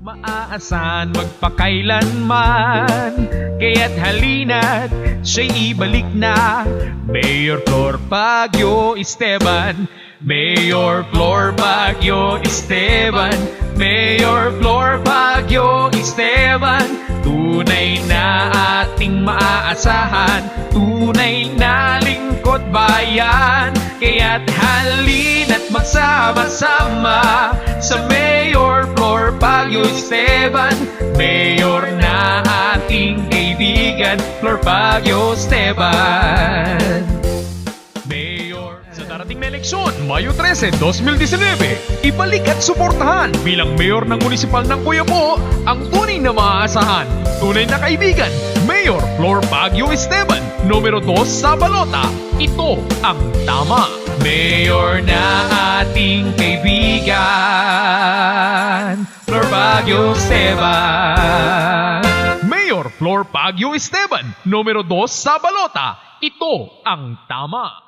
Maaasahan magpakailanman, kaya't halina't siya'y ibalik na. Mayor Flor Baguio Esteban, Mayor Flor Baguio Esteban, Mayor Flor Baguio Esteban. Tunay na ating maaasahan, tunay na lingkod bayan. Kaya't halina't magsama-sama sa Mayor Flor Baguio Esteban. Mayor na ating kaibigan, Flor Baguio Esteban. Mayor sa darating na eleksyon, Mayo 13, 2019, ibalik at suportahan bilang Mayor ng Munisipal ng Quiapo ang tunay na maaasahan, tunay na kaibigan, Mayor Flor Baguio Esteban, numero 2 sa balota. Ito ang tama. Mayor na ating kaibigan, Flor Baguio Esteban. Mayor Flor Baguio Esteban, numero 2 sa balota. Ito ang tama.